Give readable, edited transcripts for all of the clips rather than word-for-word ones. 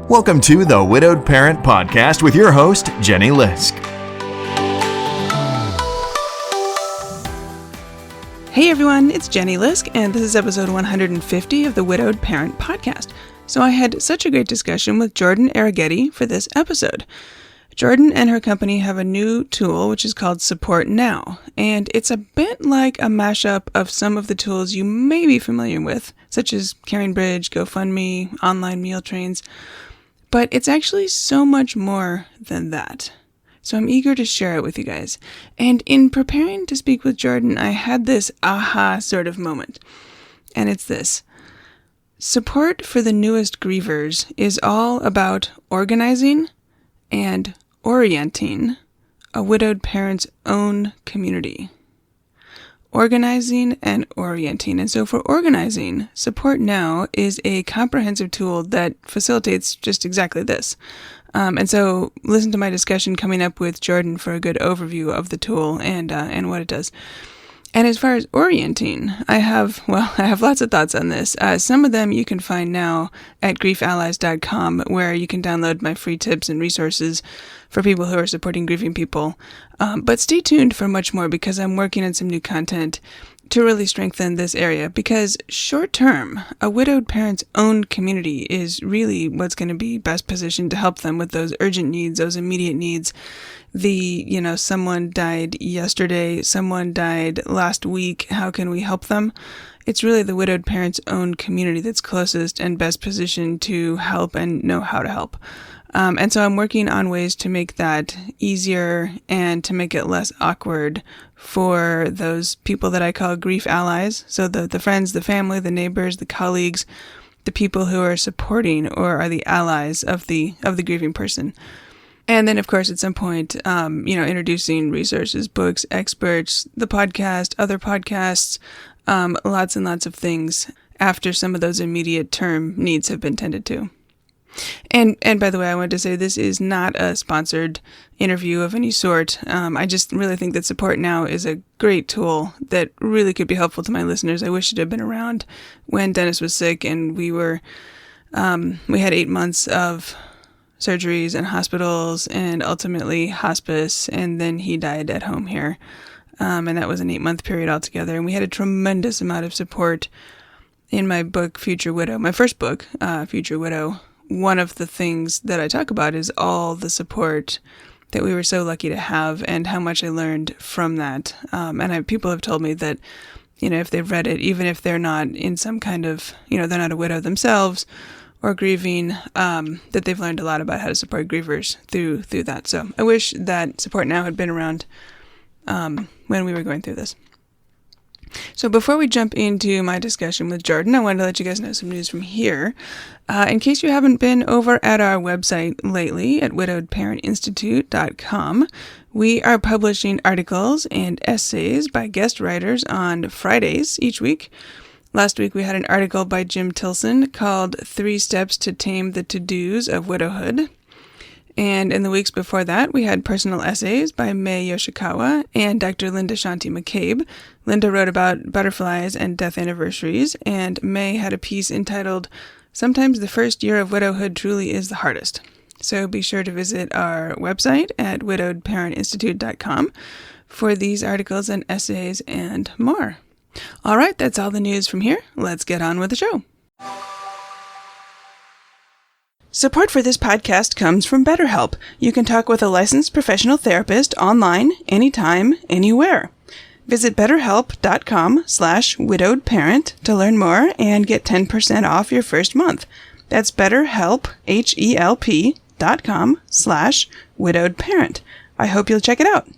Welcome to the Widowed Parent Podcast with your host, Jenny Lisk. Hey everyone, it's Jenny Lisk, and this is episode 150 of the Widowed Parent Podcast. So I had such a great discussion with Jordan Arogeti for this episode. Jordan and her company have a new tool which is called Support Now, and it's a bit like a mashup of some of the tools you may be familiar with, such as Caring Bridge, GoFundMe, online meal trains, but it's actually so much more than that. So I'm eager to share it with you guys. And in preparing to speak with Jordan, I had this aha sort of moment. And it's this. Support for the newest Grievers is all about organizing and orienting a widowed parent's own community. Organizing and orienting. And so for organizing, Support Now is a comprehensive tool that facilitates just exactly this. And so listen to my discussion coming up with Jordan for a good overview of the tool and what it does. And as far as orienting, I have lots of thoughts on this. Some of them you can find now at griefallies.com, where you can download my free tips and resources for people who are supporting grieving people. But stay tuned for much more, because I'm working on some new content to really strengthen this area, because short term, a widowed parent's own community is really what's going to be best positioned to help them with those urgent needs, those immediate needs. Someone died yesterday, someone died last week, how can we help them? It's really the widowed parent's own community that's closest and best positioned to help and know how to help. And so I'm working on ways to make that easier and to make it less awkward for those people that I call grief allies. So the friends, the family, the neighbors, the colleagues, the people who are supporting or are the allies of the grieving person. And then, of course, at some point, introducing resources, books, experts, the podcast, other podcasts, lots and lots of things after some of those immediate term needs have been tended to. And by the way, I wanted to say this is not a sponsored interview of any sort. I just really think that Support Now is a great tool that really could be helpful to my listeners. I wish it had been around when Dennis was sick and we had 8 months of surgeries and hospitals and ultimately hospice, and then he died at home here. And that was an 8-month period altogether. And we had a tremendous amount of support in my book, Future Widow, my first book, Future Widow. One of the things that I talk about is all the support that we were so lucky to have and how much I learned from that. People have told me that, if they've read it, even if they're not in some kind of, they're not a widow themselves or grieving, that they've learned a lot about how to support grievers through that. So I wish that Support Now had been around when we were going through this. So before we jump into my discussion with Jordan, I wanted to let you guys know some news from here. In case you haven't been over at our website lately at widowedparentinstitute.com, we are publishing articles and essays by guest writers on Fridays each week. Last week we had an article by Jim Tilson called 3 Steps to Tame the To-Dos of Widowhood. And in the weeks before that, we had personal essays by May Yoshikawa and Dr. Linda Shanti McCabe. Linda wrote about butterflies and death anniversaries, and May had a piece entitled, Sometimes the First Year of Widowhood Truly is the Hardest. So be sure to visit our website at widowedparentinstitute.com for these articles and essays and more. All right, that's all the news from here. Let's get on with the show. Support for this podcast comes from BetterHelp. You can talk with a licensed professional therapist online, anytime, anywhere. Visit betterhelp.com/widowedparent to learn more and get 10% off your first month. That's BetterHelp, HELP.com/widowedparent. I hope you'll check it out.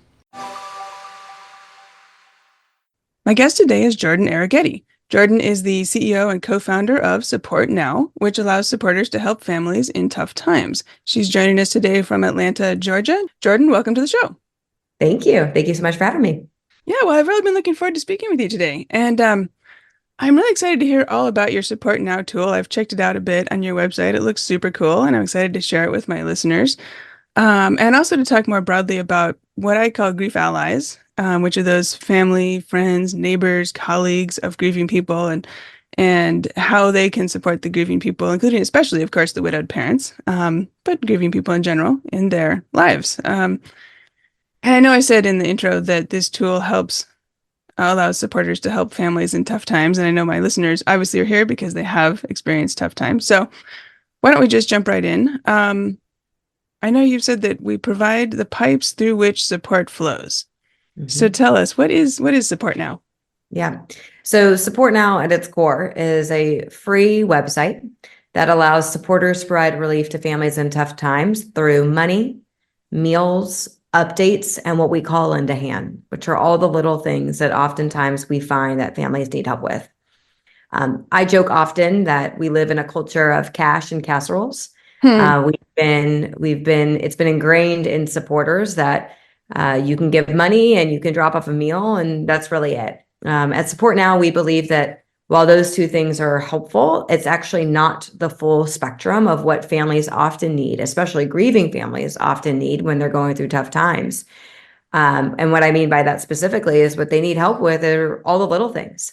My guest today is Jordan Arogeti. Jordan is the CEO and co-founder of Support Now, which allows supporters to help families in tough times. She's joining us today from Atlanta, Georgia. Jordan, welcome to the show. Thank you. Thank you so much for having me. Yeah, well, I've really been looking forward to speaking with you today. And I'm really excited to hear all about your Support Now tool. I've checked it out a bit on your website. It looks super cool, and I'm excited to share it with my listeners. And also to talk more broadly about what I call grief allies, which are those family, friends, neighbors, colleagues of grieving people, and and how they can support the grieving people, including especially, of course, the widowed parents, but grieving people in general in their lives. And I know I said in the intro that this tool allows supporters to help families in tough times. And I know my listeners obviously are here because they have experienced tough times. So why don't we just jump right in? I know you've said that we provide the pipes through which support flows. So tell us, what is Support Now? Yeah. So Support Now at its core is a free website that allows supporters to provide relief to families in tough times through money, meals, updates, and what we call lend a hand, which are all the little things that oftentimes we find that families need help with. I joke often that we live in a culture of cash and casseroles. It's been ingrained in supporters that you can give money and you can drop off a meal, and that's really it. At Support Now, we believe that while those two things are helpful, it's actually not the full spectrum of what families often need, especially grieving families often need when they're going through tough times. And what I mean by that specifically is what they need help with are all the little things.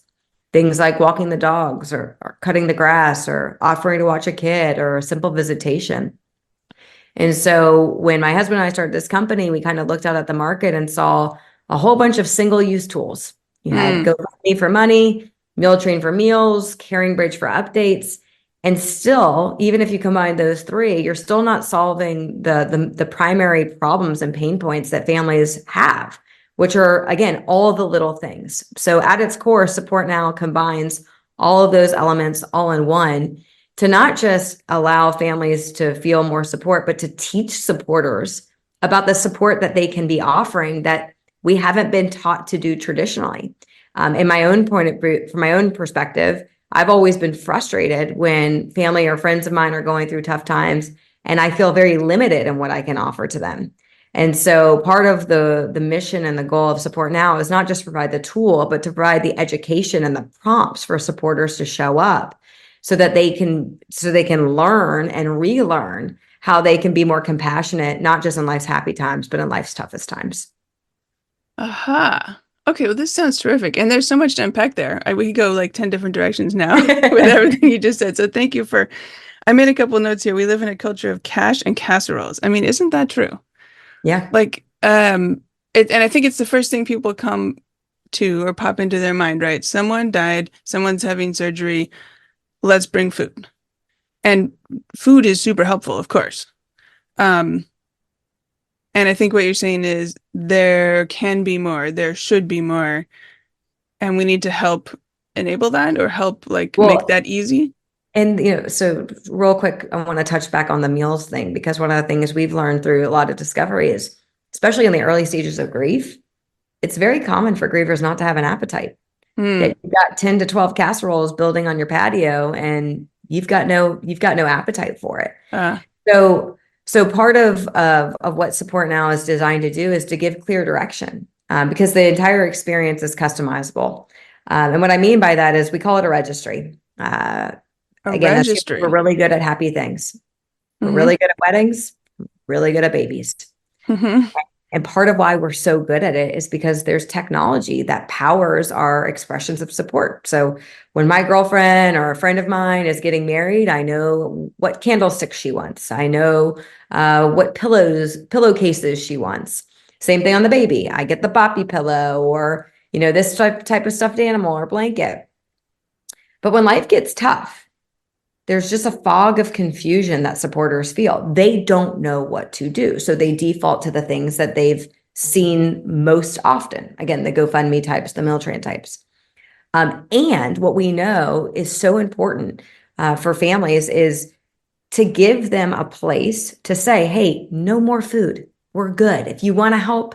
Things like walking the dogs or cutting the grass or offering to watch a kid or a simple visitation. And so when my husband and I started this company, we kind of looked out at the market and saw a whole bunch of single-use tools. You had GoFundMe for money, Meal Train for meals, Caring Bridge for updates. And still, even if you combine those three, you're still not solving the primary problems and pain points that families have, which are, again, all the little things. So at its core, Support Now combines all of those elements all in one to not just allow families to feel more support, but to teach supporters about the support that they can be offering that we haven't been taught to do traditionally. From my own perspective, I've always been frustrated when family or friends of mine are going through tough times, and I feel very limited in what I can offer to them. And so part of the mission and the goal of Support Now is not just to provide the tool, but to provide the education and the prompts for supporters to show up so that they can learn and relearn how they can be more compassionate, not just in life's happy times, but in life's toughest times. Aha. Okay, well, this sounds terrific. And there's so much to unpack there. We could go like 10 different directions now with everything you just said. So thank you I made a couple notes here. We live in a culture of cash and casseroles. I mean, isn't that true? Yeah. And I think it's the first thing people come to or pop into their mind, right? Someone died, someone's having surgery, let's bring food. And food is super helpful, of course. And I think what you're saying is there can be more, there should be more, and we need to help enable that or help make that easy. And, so real quick, I want to touch back on the meals thing, because one of the things we've learned through a lot of discovery is, especially in the early stages of grief, it's very common for grievers not to have an appetite. That you've got 10 to 12 casseroles building on your patio and you've got no appetite for it. So part of what Support Now is designed to do is to give clear direction, because the entire experience is customizable. And what I mean by that is we call it a registry. Registry. We're really good at happy things. We're really good at weddings, really good at babies. And part of why we're so good at it is because there's technology that powers our expressions of support. So when my girlfriend or a friend of mine is getting married, I know what candlesticks she wants. I know what pillowcases she wants. Same thing on the baby. I get the boppy pillow or, this type of stuffed animal or blanket. But when life gets tough, there's just a fog of confusion that supporters feel. They don't know what to do. So they default to the things that they've seen most often. Again, the GoFundMe types, the Meal Train types. And what we know is so important for families is to give them a place to say, hey, no more food. We're good. If you want to help,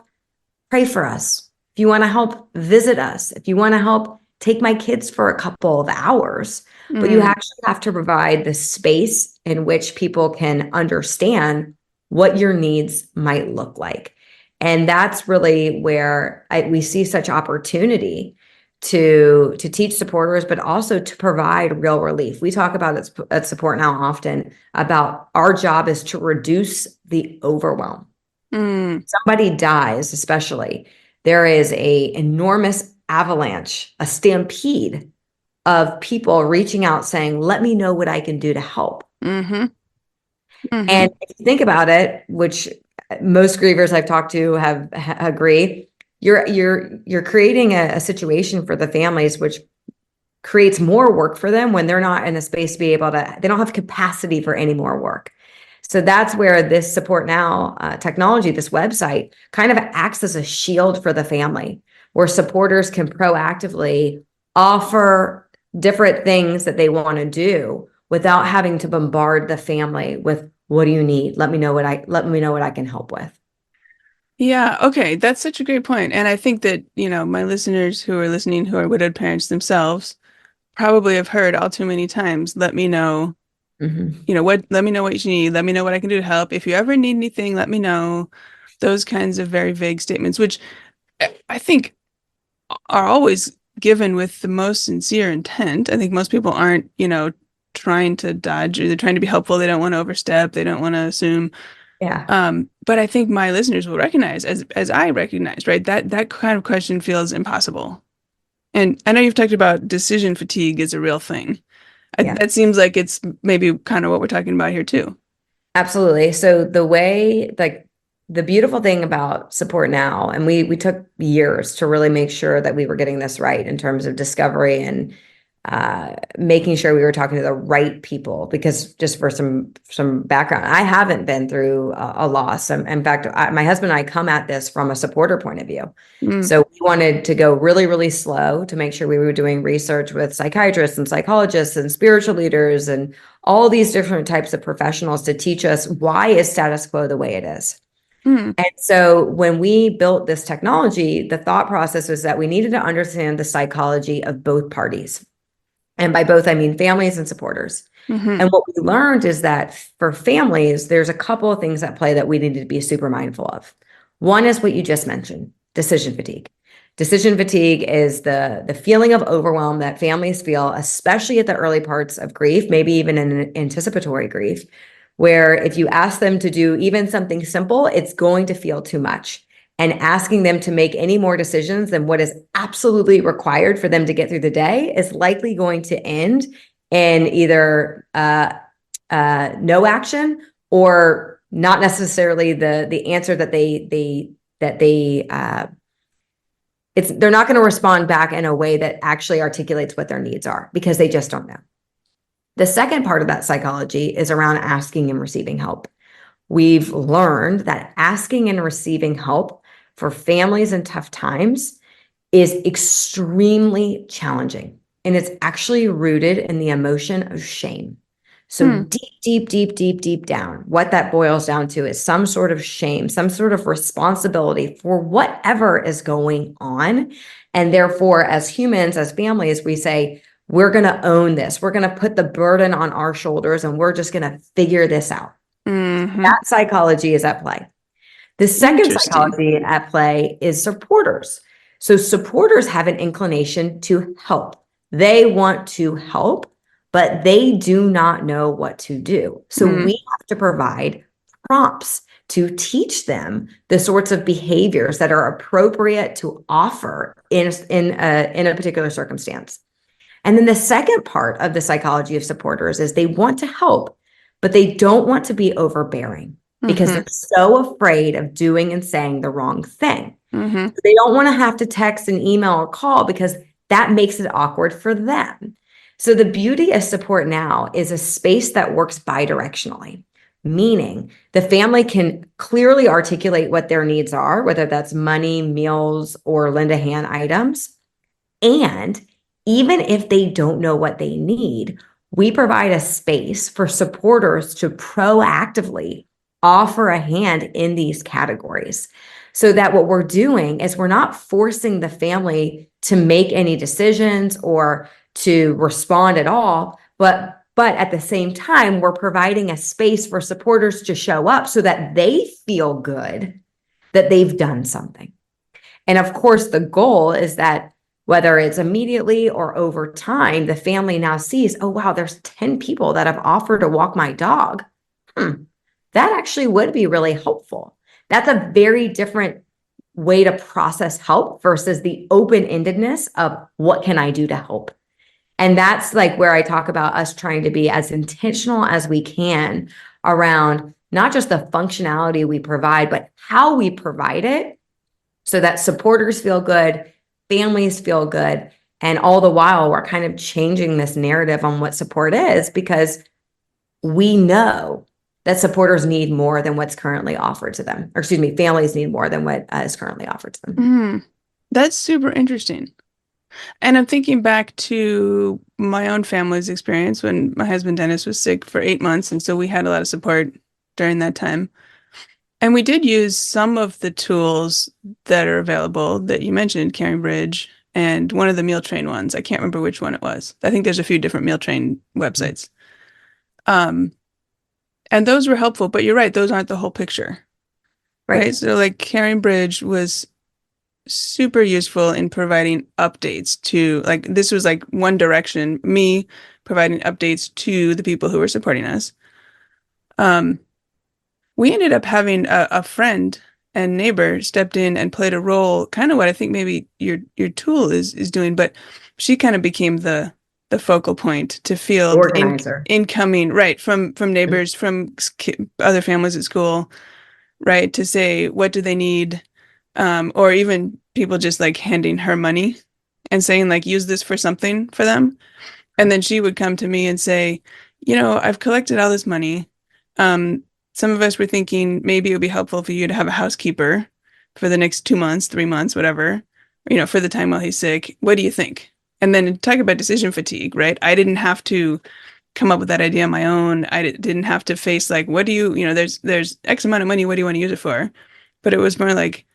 pray for us. If you want to help, visit us. If you want to help, take my kids for a couple of hours. But you actually have to provide the space in which people can understand what your needs might look like. And that's really where we see such opportunity to teach supporters, but also to provide real relief. We talk about it at Support Now often about our job is to reduce the overwhelm. Somebody dies, especially, there is a enormous avalanche, a stampede of people reaching out saying, let me know what I can do to help. Mm-hmm. Mm-hmm. And if you think about it, which most grievers I've talked to agree, you're creating a situation for the families, which creates more work for them when they're not in a space to be able to, they don't have capacity for any more work. So that's where this Support Now technology, this website, kind of acts as a shield for the family, where supporters can proactively offer different things that they want to do without having to bombard the family with, what do you need? Let me know what I can help with. Yeah, okay, that's such a great point. And I think that, my listeners who are listening who are widowed parents themselves probably have heard all too many times, let me know, let me know what you need, let me know what I can do to help. If you ever need anything, let me know. Those kinds of very vague statements, which I think are always given with the most sincere intent. I think most people aren't, trying to dodge, or they're trying to be helpful. They don't want to overstep. They don't want to assume. Yeah. But I think my listeners will recognize, as I recognize, right, that kind of question feels impossible. And I know you've talked about decision fatigue is a real thing. Yeah. That seems like it's maybe kind of what we're talking about here too. Absolutely. So the beautiful thing about Support Now, and we took years to really make sure that we were getting this right in terms of discovery and making sure we were talking to the right people, because just for some background, I haven't been through a loss. In fact, my husband and I come at this from a supporter point of view. So we wanted to go really, really slow to make sure we were doing research with psychiatrists and psychologists and spiritual leaders and all these different types of professionals to teach us, why is status quo the way it is. And so when we built this technology, the thought process was that we needed to understand the psychology of both parties. And by both, I mean families and supporters. And what we learned is that for families, there's a couple of things at play that we need to be super mindful of. One is what you just mentioned, decision fatigue. Decision fatigue is the feeling of overwhelm that families feel, especially at the early parts of grief, maybe even in anticipatory grief, where if you ask them to do even something simple, it's going to feel too much. And asking them to make any more decisions than what is absolutely required for them to get through the day is likely going to end in either no action, or not necessarily the answer that they're not going to respond back in a way that actually articulates what their needs are, because they just don't know. The second part of that psychology is around asking and receiving help. We've learned that asking and receiving help for families in tough times is extremely challenging. And it's actually rooted in the emotion of shame. So deep down, what that boils down to is some sort of shame, some sort of responsibility for whatever is going on. And therefore, as humans, as families, we say, we're going to own this. We're going to put the burden on our shoulders, and we're just going to figure this out. That psychology is at play. The second psychology at play is supporters. So supporters have an inclination to help. They want to help, but they do not know what to do. So we have to provide prompts to teach them the sorts of behaviors that are appropriate to offer in a particular circumstance. And then the second part of the psychology of supporters is they want to help, but they don't want to be overbearing, because they're so afraid of doing and saying the wrong thing. So they don't want to have to text and email or call, because that makes it awkward for them. So the beauty of Support Now is a space that works bidirectionally, meaning the family can clearly articulate what their needs are, whether that's money, meals, or lend a hand items. And even if they don't know what they need, we provide a space for supporters to proactively offer a hand in these categories, so that what we're doing is we're not forcing the family to make any decisions or to respond at all, but at the same time, we're providing a space for supporters to show up so that they feel good that they've done something. And of course, the goal is that whether it's immediately or over time, the family now sees, oh, wow, there's 10 people that have offered to walk my dog. That actually would be really helpful. That's a very different way to process help versus the open-endedness of what can I do to help? And that's like where I talk about us trying to be as intentional as we can around not just the functionality we provide, but how we provide it so that supporters feel good, families feel good. And all the while, we're kind of changing this narrative on what support is, because we know that supporters need more than what's currently offered to them. Or excuse me, families need more than what is currently offered to them. Mm, that's super interesting. And I'm thinking back to my own family's experience when my husband Dennis was sick for 8 months. And so we had a lot of support during that time. And we did use some of the tools that are available that you mentioned, Caring Bridge, and one of the meal train ones. I can't remember which one it was. I think there's a few different meal train websites. And those were helpful, but you're right, those aren't the whole picture. Right? So like Caring Bridge was super useful in providing updates to, like, this was like one direction, me providing updates to the people who were supporting us. We ended up having a friend and neighbor stepped in and played a role, kind of what I think maybe your tool is doing, but she kind of became the focal point to field Organizer. incoming, right, from neighbors, from other families at school, right, to say what do they need, or even people just like handing her money and saying like use this for something for them, and then she would come to me and say, I've collected all this money. Some of us were thinking maybe it would be helpful for you to have a housekeeper for the next 2 months, 3 months, whatever, for the time while he's sick. What do you think? And then talk about decision fatigue, right? I didn't have to come up with that idea on my own. I didn't have to face like, what do you, there's X amount of money. What do you want to use it for? But it was more like,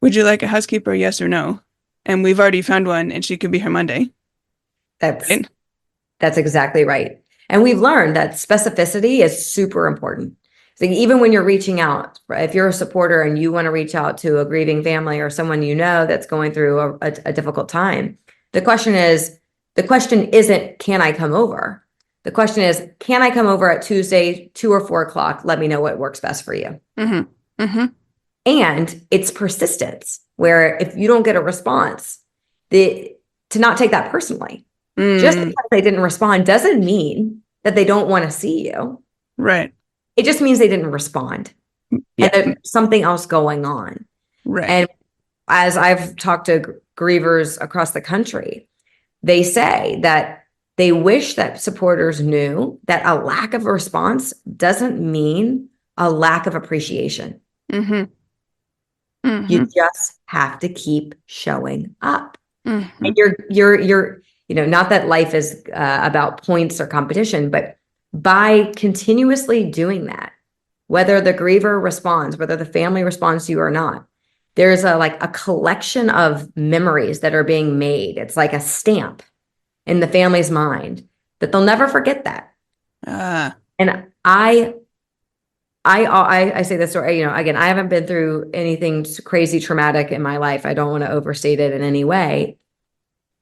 would you like a housekeeper? Yes or no? And we've already found one and she could be here Monday. That's exactly right. And we've learned that specificity is super important. So even when you're reaching out, if you're a supporter and you want to reach out to a grieving family or someone that's going through a difficult time, the question isn't, can I come over? The question is, can I come over at Tuesday, 2 or 4 o'clock? Let me know what works best for you. Mm-hmm. Mm-hmm. And it's persistence, where if you don't get a response, to not take that personally. Just because they didn't respond doesn't mean that they don't want to see you. Right. It just means they didn't respond. Yeah. And there's something else going on. Right. And as I've talked to grievers across the country, they say that they wish that supporters knew that a lack of response doesn't mean a lack of appreciation. Mm-hmm. Mm-hmm. You just have to keep showing up. Mm-hmm. And you're not that life is about points or competition, but by continuously doing that, whether the griever responds, whether the family responds to you or not, there's a collection of memories that are being made. It's like a stamp in the family's mind that they'll never forget that. And I say this story, again, I haven't been through anything crazy traumatic in my life. I don't want to overstate it in any way.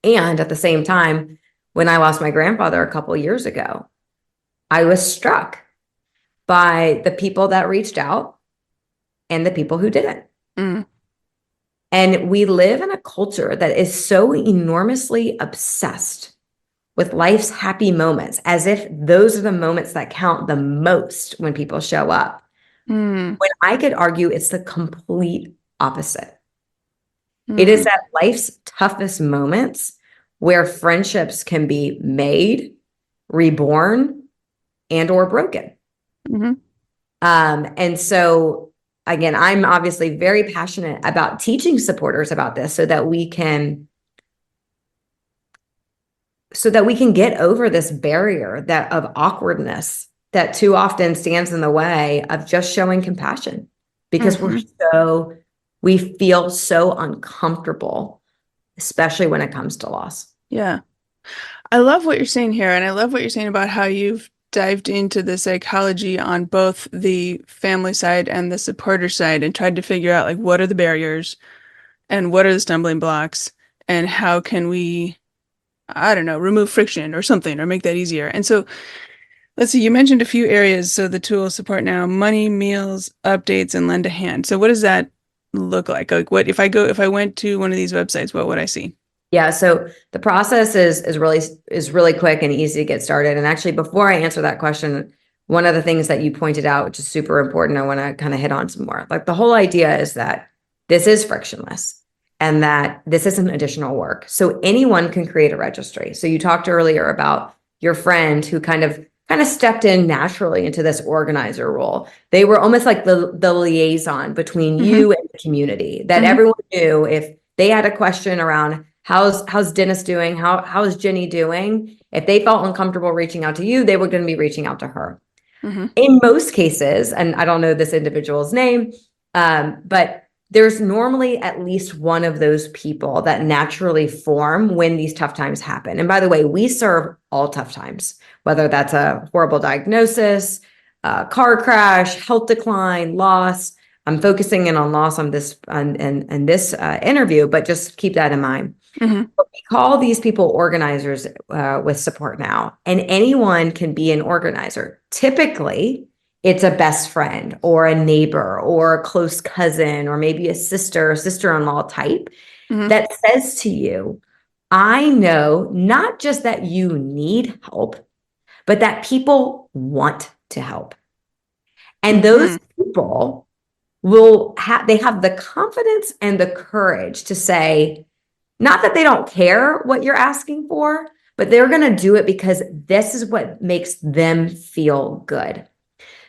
And at the same time, when I lost my grandfather a couple of years ago, I was struck by the people that reached out and the people who didn't. Mm. And we live in a culture that is so enormously obsessed with life's happy moments, as if those are the moments that count the most when people show up. When I could argue it's the complete opposite. It is at life's toughest moments where friendships can be made, reborn, and or broken. Mm-hmm. And so, again, I'm obviously very passionate about teaching supporters about this so that we can get over this barrier of awkwardness that too often stands in the way of just showing compassion, because we feel so uncomfortable, especially when it comes to loss. Yeah. I love what you're saying here. And I love what you're saying about how you've dived into the psychology on both the family side and the supporter side and tried to figure out like what are the barriers and what are the stumbling blocks and how can we, I don't know, remove friction or something or make that easier. And so let's see, you mentioned a few areas. So the tool support now, money, meals, updates, and lend a hand. So what does that look like? Like what if I went to one of these websites, what would I see? Yeah, so the process is really quick and easy to get started. And actually, before I answer that question, one of the things that you pointed out, which is super important, I want to kind of hit on some more. Like the whole idea is that this is frictionless and that this isn't additional work. So anyone can create a registry. So you talked earlier about your friend who kind of stepped in naturally into this organizer role. They were almost like the liaison between you and the community, that everyone knew if they had a question around how's Dennis doing, how's Jenny doing, if they felt uncomfortable reaching out to you, they were going to be reaching out to her. In most cases, and I don't know this individual's name, but there's normally at least one of those people that naturally form when these tough times happen. And by the way, we serve all tough times, whether that's a horrible diagnosis, car crash, health decline, loss. I'm focusing in on loss on this interview, but just keep that in mind. But we call these people organizers with Support Now, and anyone can be an organizer. Typically, it's a best friend or a neighbor or a close cousin or maybe a sister-in-law type that says to you, I know not just that you need help, but that people want to help. And those people they have the confidence and the courage to say, not that they don't care what you're asking for, but they're going to do it because this is what makes them feel good.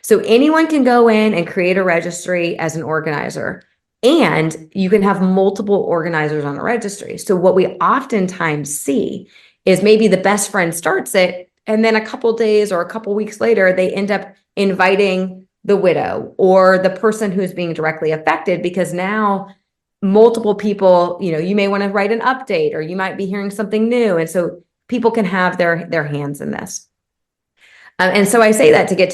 So anyone can go in and create a registry as an organizer, and you can have multiple organizers on a registry. So what we oftentimes see is maybe the best friend starts it, and then a couple days or a couple weeks later, they end up inviting the widow or the person who's being directly affected, because now multiple people, you may want to write an update, or you might be hearing something new. And so people can have their hands in this. And so I say that to get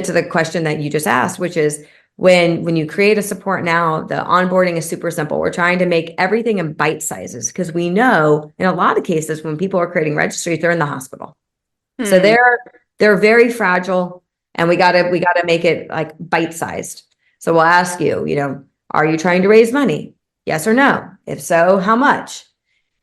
to the question that you just asked, which is when you create a Support Now, the onboarding is super simple. We're trying to make everything in bite sizes, because we know in a lot of cases when people are creating registries, they're in the hospital. So they're very fragile, and we gotta make it like bite sized. So we'll ask you, are you trying to raise money? Yes or no? If so, how much?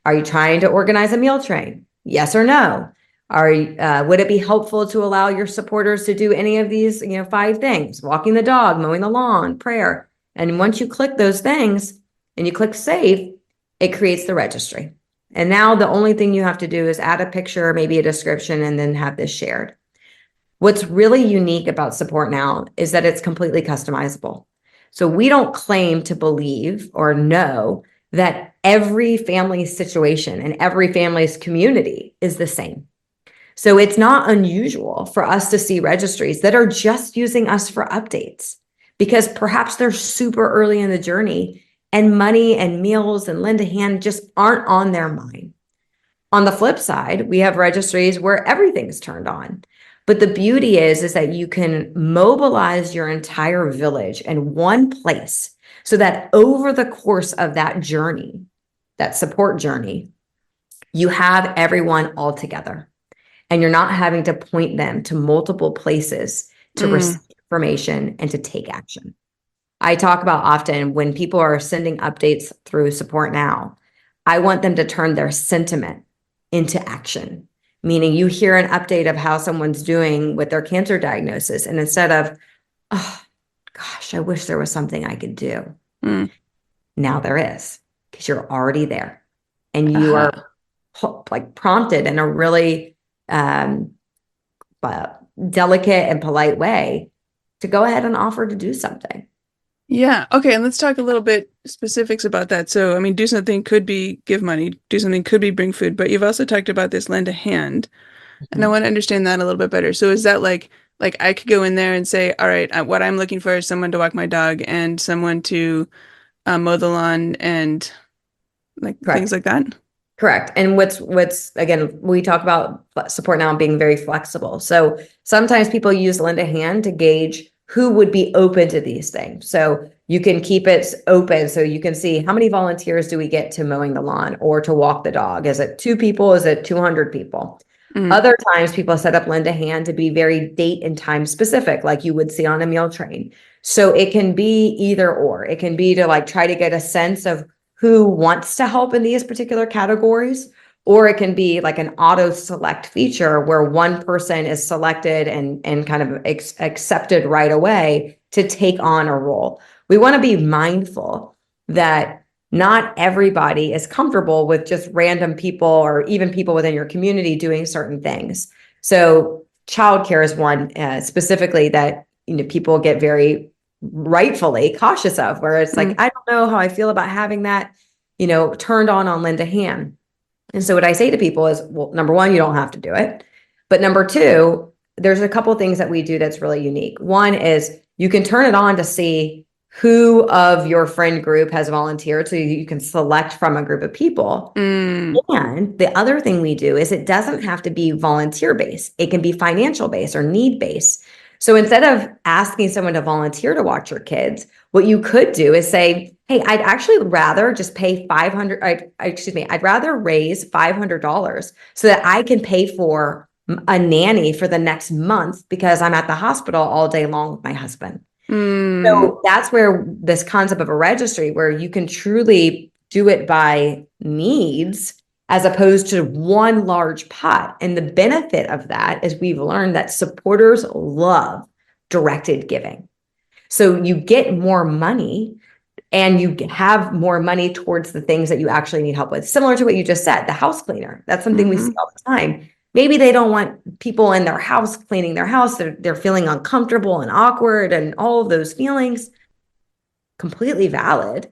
Are you trying to organize a meal train? Yes or no? Would it be helpful to allow your supporters to do any of these, 5 things? Walking the dog, mowing the lawn, prayer. And once you click those things and you click save, it creates the registry. And now the only thing you have to do is add a picture, maybe a description, and then have this shared. What's really unique about Support Now is that it's completely customizable. So we don't claim to believe or know that every family's situation and every family's community is the same. So it's not unusual for us to see registries that are just using us for updates, because perhaps they're super early in the journey and money and meals and lend a hand just aren't on their mind. On the flip side, we have registries where everything's turned on. But the beauty is that you can mobilize your entire village in one place, so that over the course of that journey, that support journey, you have everyone all together. And you're not having to point them to multiple places to receive information and to take action. I talk about often when people are sending updates through Support Now, I want them to turn their sentiment into action. Meaning you hear an update of how someone's doing with their cancer diagnosis, and instead of, oh gosh, I wish there was something I could do. Now there is, because you're already there. And you are like prompted in a really delicate and polite way to go ahead and offer to do something. Yeah. Okay. And let's talk a little bit specifics about that. So, I mean, do something could be give money, do something could be bring food, but you've also talked about this lend a hand. And I want to understand that a little bit better. So is that like I could go in there and say, all right, what I'm looking for is someone to walk my dog and someone to mow the lawn and things like that? Correct. And what's again, we talk about Support Now being very flexible. So sometimes people use lend a hand to gauge who would be open to these things. So you can keep it open so you can see how many volunteers do we get to mowing the lawn or to walk the dog. Is it 2 people? Is it 200 people? Other times people set up lend a hand to be very date and time specific, like you would see on a meal train. So it can be either or. It can be to try to get a sense of who wants to help in these particular categories, or it can be like an auto select feature where one person is selected and kind of accepted right away to take on a role. We want to be mindful that not everybody is comfortable with just random people or even people within your community doing certain things. So childcare is one specifically that people get very rightfully cautious of, where it's like, I don't know how I feel about having that, turned on Linda Han. And so what I say to people is, well, number one, you don't have to do it. But number two, there's a couple of things that we do that's really unique. One is you can turn it on to see who of your friend group has volunteered, so you can select from a group of people. And the other thing we do is it doesn't have to be volunteer based. It can be financial based or need based. So instead of asking someone to volunteer to watch your kids, what you could do is say, hey, I'd actually rather just pay I'd rather raise $500 so that I can pay for a nanny for the next month because I'm at the hospital all day long with my husband. So that's where this concept of a registry, where you can truly do it by needs as opposed to one large pot. And the benefit of that is we've learned that supporters love directed giving. So you get more money and you have more money towards the things that you actually need help with. Similar to what you just said, the house cleaner. That's something we see all the time. Maybe they don't want people in their house cleaning their house. They're feeling uncomfortable and awkward and all of those feelings. Completely valid.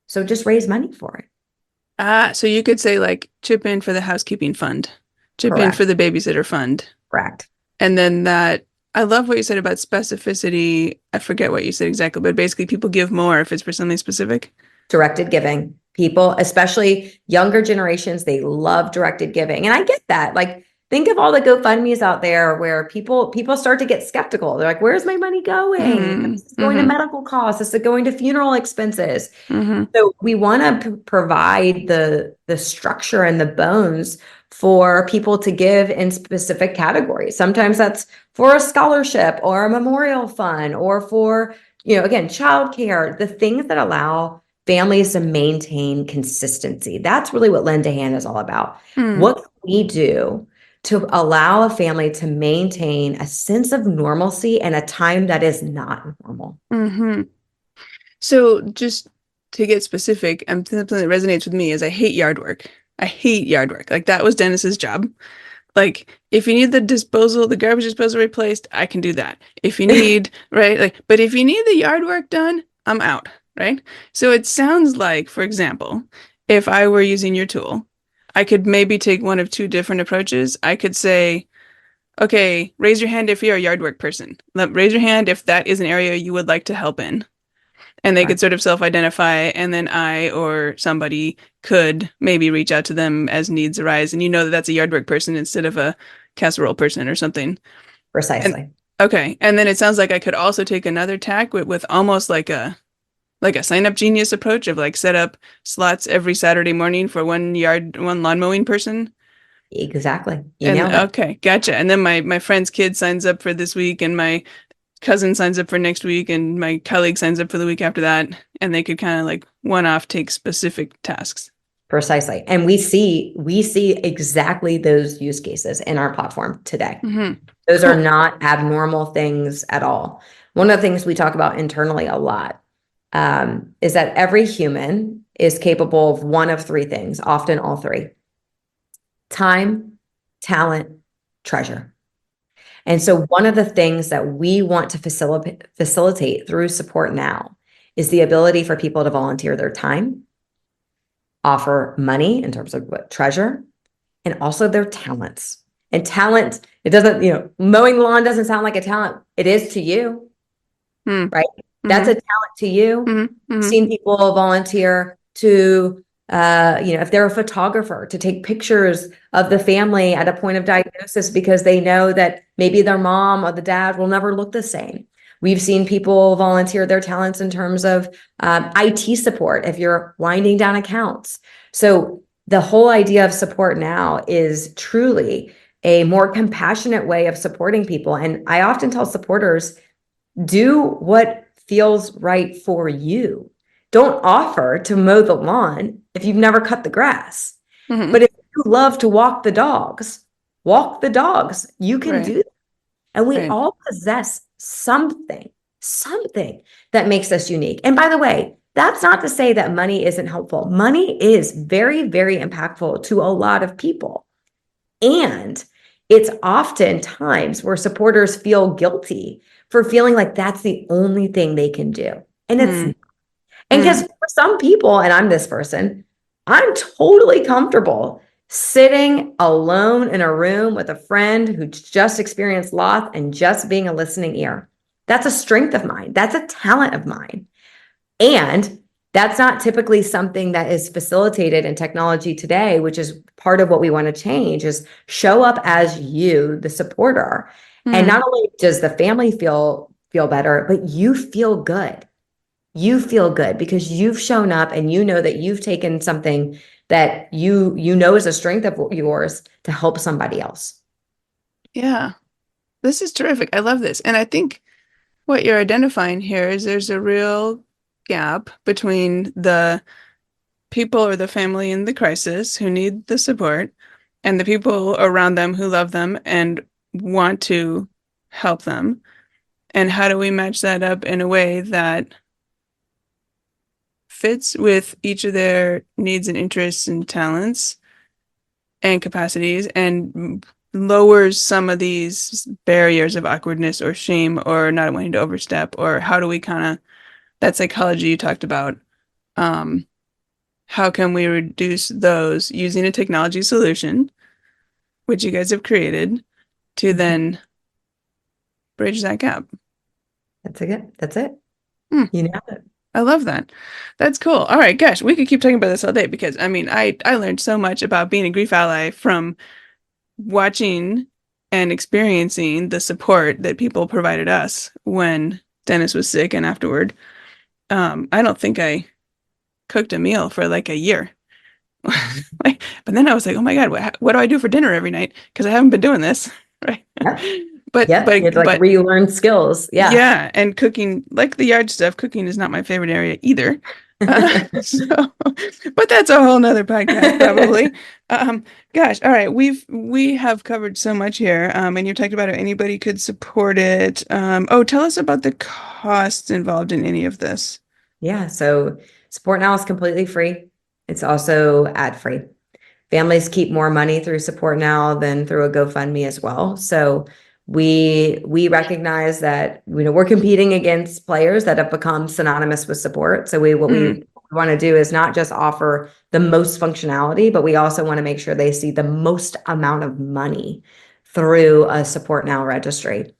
So just raise money for it. So you could say like chip in for the housekeeping fund, chip in for the babysitter fund. Correct. And then I love what you said about specificity. I forget what you said exactly, but basically people give more if it's for something specific. Directed giving. People, especially younger generations, they love directed giving. And I get that. Like, think of all the GoFundMe's out there where people start to get skeptical. They're like, where's my money going? This is going to medical costs. This is going to funeral expenses. So we want to provide the structure and the bones for people to give in specific categories. Sometimes that's for a scholarship or a memorial fund or for, again, childcare, the things that allow families to maintain consistency. That's really what Linda Han is all about. What can we do to allow a family to maintain a sense of normalcy and a time that is not normal? So just to get specific, something that resonates with me is I hate yard work. I hate yard work. Like that was Dennis's job. Like if you need the garbage disposal replaced, I can do that. If you need, right? Like, but if you need the yard work done, I'm out, right? So it sounds like, for example, if I were using your tool, I could maybe take one of two different approaches. I could say, okay, raise your hand if you're a yard work person. Raise your hand if that is an area you would like to help in. And they could sort of self-identify, and then I or somebody could maybe reach out to them as needs arise. And that that's a yard work person instead of a casserole person or something. Precisely. Okay. And then it sounds like I could also take another tack with almost like a sign-up genius approach of like set up slots every Saturday morning for one lawn mowing person. Exactly. Okay, gotcha. And then my friend's kid signs up for this week, and my cousin signs up for next week, and my colleague signs up for the week after that, and they could kind of like one-off take specific tasks. Precisely. And we see exactly those use cases in our platform today. Those are not abnormal things at all. One of the things we talk about internally a lot is that every human is capable of one of three things, often all three: time, talent, treasure. And so one of the things that we want to facilitate through Support Now is the ability for people to volunteer their time, offer money in terms of treasure, and also their talents. And talent, it doesn't, mowing the lawn doesn't sound like a talent. It is to you, right? That's a talent to you. Seen people volunteer to, if they're a photographer, to take pictures of the family at a point of diagnosis because they know that maybe their mom or the dad will never look the same. We've seen people volunteer their talents in terms of IT support if you're winding down accounts. So the whole idea of Support Now is truly a more compassionate way of supporting people. And I often tell supporters, do what feels right for you. don't offer to mow the lawn if you've never cut the grass. Mm-hmm. But if you love to walk the dogs, walk the dogs. You can Right. do that. And we Right. all possess something that makes us unique. And by the way, that's not to say that money isn't helpful. Money is very, very impactful to a lot of people. And it's often times where supporters feel guilty for feeling like that's the only thing they can do. And it's, and because for some people, and I'm this person, I'm totally comfortable sitting alone in a room with a friend who just experienced loss and just being a listening ear. That's a strength of mine. That's a talent of mine. And that's not typically something that is facilitated in technology today, which is part of what we want to change, is show up as you, the supporter. And not only does the family feel better, but you feel good. You feel good because you've shown up and you know that you've taken something that you know is a strength of yours to help somebody else. Yeah, this is terrific. I love this. And I think what you're identifying here is there's a real gap between the people or the family in the crisis who need the support and the people around them who love them and want to help them. And how do we match that up in a way that fits with each of their needs and interests and talents and capacities and lowers some of these barriers of awkwardness or shame or not wanting to overstep? Or how do we kind of, that psychology you talked about, how can we reduce those using a technology solution, which you guys have created, to then bridge that gap? That's it. That's it. You know it. I love that. That's cool. All right, gosh, we could keep talking about this all day because I mean, I learned so much about being a grief ally from watching and experiencing the support that people provided us when Dennis was sick and afterward. I don't think I cooked a meal for like a year. But then I was like, oh my God, what do I do for dinner every night? Because I haven't been doing this, right? Yep. But you have to relearn skills. Yeah, and cooking, like the yard stuff, cooking is not my favorite area either. But that's a whole nother podcast probably. Gosh, all right, we have covered so much here, and you talked about how anybody could support it. Tell us about the costs involved in any of this. Yeah, so Support Now is completely free. It's also ad-free. Families keep more money through Support Now than through a GoFundMe as well. So we recognize that we're competing against players that have become synonymous with support. So what we want to do is not just offer the most functionality, but we also want to make sure they see the most amount of money through a Support Now registry.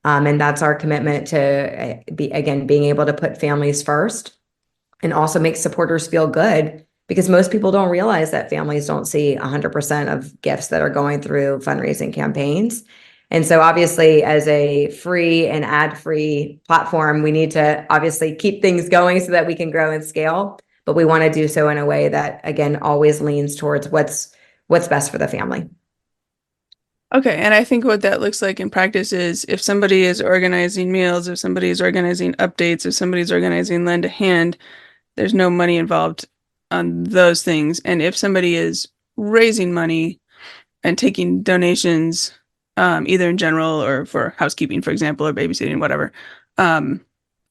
And that's our commitment to being able to put families first and also make supporters feel good, because most people don't realize that families don't see 100% of gifts that are going through fundraising campaigns. And so obviously, as a free and ad-free platform, we need to obviously keep things going so that we can grow and scale. But we want to do so in a way that, again, always leans towards what's best for the family. Okay, and I think what that looks like in practice is if somebody is organizing meals, if somebody is organizing updates, if somebody's organizing lend a hand, there's no money involved on those things. And if somebody is raising money and taking donations, either in general or for housekeeping, for example, or babysitting, whatever, I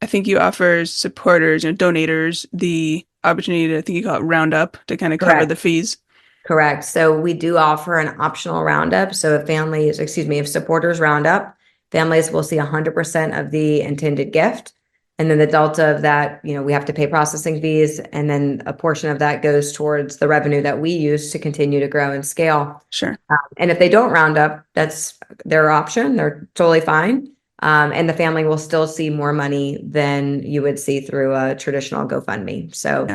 think you offer supporters, donators, the opportunity to, I think you call it round up, to kind of cover the fees. Correct. So we do offer an optional roundup. So if supporters round up, families will see 100% of the intended gift. And then the delta of that, we have to pay processing fees. And then a portion of that goes towards the revenue that we use to continue to grow and scale. Sure. And if they don't round up, that's their option. They're totally fine. And the family will still see more money than you would see through a traditional GoFundMe. So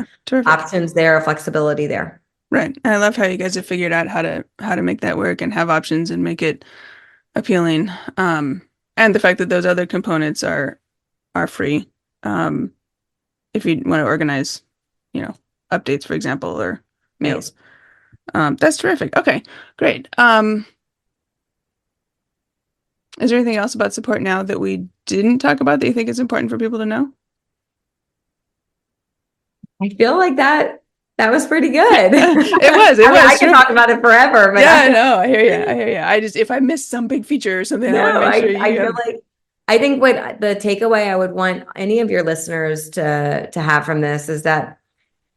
options there, flexibility there. Right. I love how you guys have figured out how to make that work and have options and make it appealing. And the fact that those other components are free. If you want to organize, updates, for example, or meals. That's terrific. Okay, great. Is there anything else about Support Now that we didn't talk about that you think is important for people to know? I feel like that was pretty good. It was. I can talk about it forever, but yeah, no, I hear you. I just, if I missed some big feature or something, I want to make sure I feel like, I think what the takeaway I would want any of your listeners to have from this is that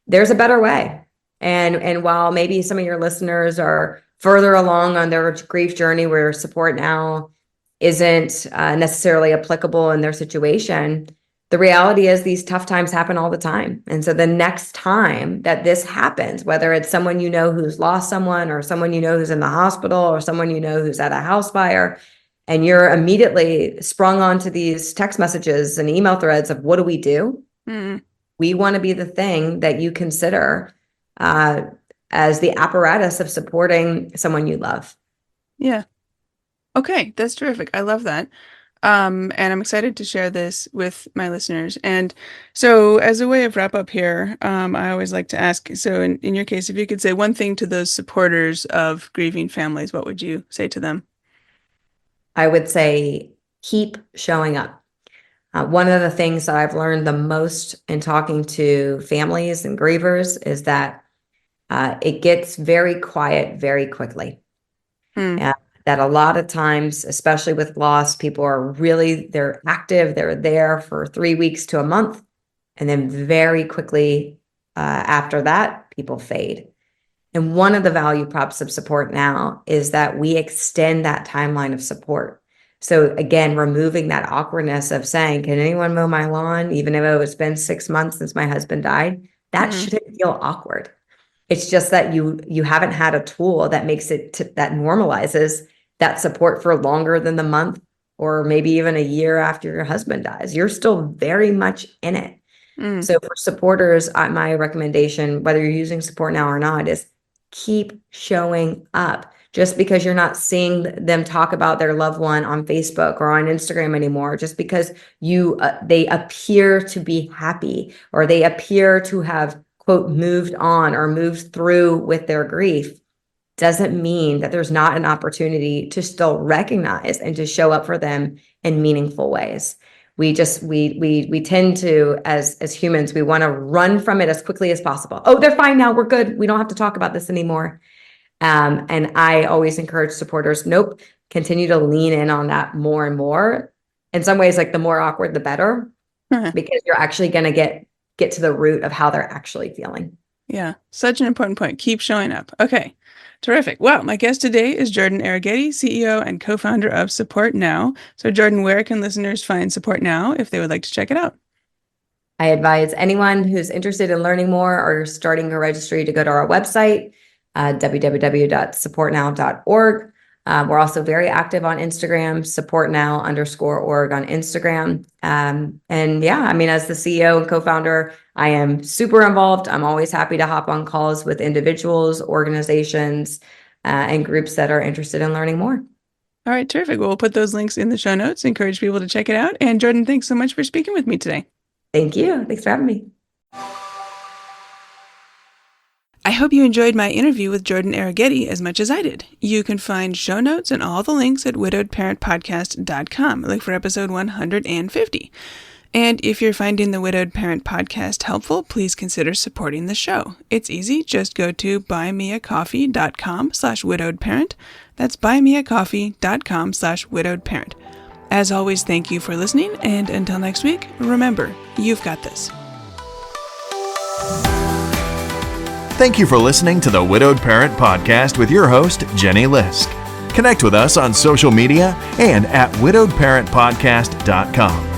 there's a better way. And while maybe some of your listeners are further along on their grief journey where support now isn't necessarily applicable in their situation, the reality is these tough times happen all the time. And so the next time that this happens, whether it's someone you know who's lost someone, or someone you know who's in the hospital, or someone you know who's at a house fire, and you're immediately sprung onto these text messages and email threads of what do we do? We want to be the thing that you consider as the apparatus of supporting someone you love. Yeah. Okay, that's terrific. I love that. And I'm excited to share this with my listeners. And so as a way of wrap up here, I always like to ask, so in your case, if you could say one thing to those supporters of grieving families, what would you say to them? I would say, keep showing up. One of the things that I've learned the most in talking to families and grievers is that it gets very quiet very quickly. That a lot of times, especially with loss, people are they're active, they're there for 3 weeks to a month. And then very quickly after that, people fade. And one of the value props of support now is that we extend that timeline of support. So again, removing that awkwardness of saying, can anyone mow my lawn? Even if it's been 6 months since my husband died, that shouldn't feel awkward. It's just that you haven't had a tool that makes it that normalizes that support for longer than the month, or maybe even a year after your husband dies. You're still very much in it. So for supporters, my recommendation, whether you're using support now or not, is keep showing up. Just because you're not seeing them talk about their loved one on Facebook or on Instagram anymore, just because they appear to be happy, or they appear to have, quote, moved on or moved through with their grief, doesn't mean that there's not an opportunity to still recognize and to show up for them in meaningful ways. We tend to, as humans, we want to run from it as quickly as possible. Oh, they're fine now. We're good. We don't have to talk about this anymore. And I always encourage supporters, nope, continue to lean in on that more and more. In some ways, like the more awkward, the better, because you're actually going to get to the root of how they're actually feeling. Yeah, such an important point. Keep showing up. Okay, terrific. Well, my guest today is Jordan Arogeti, CEO and co-founder of Support Now. So Jordan, where can listeners find Support Now if they would like to check it out? I advise anyone who's interested in learning more or starting a registry to go to our website, www.supportnow.org. We're also very active on Instagram, supportnow_org on Instagram. And yeah, I mean, as the CEO and co-founder, I am super involved. I'm always happy to hop on calls with individuals, organizations, and groups that are interested in learning more. All right, terrific. Well, we'll put those links in the show notes. Encourage people to check it out. And Jordan, thanks so much for speaking with me today. Thank you. Thanks for having me. I hope you enjoyed my interview with Jordan Arogeti as much as I did. You can find show notes and all the links at widowedparentpodcast.com. Look for episode 150. And if you're finding the Widowed Parent Podcast helpful, please consider supporting the show. It's easy. Just go to buymeacoffee.com/widowedparent. That's buymeacoffee.com/widowedparent. As always, thank you for listening. And until next week, remember, you've got this. Thank you for listening to the Widowed Parent Podcast with your host, Jenny Lisk. Connect with us on social media and at widowedparentpodcast.com.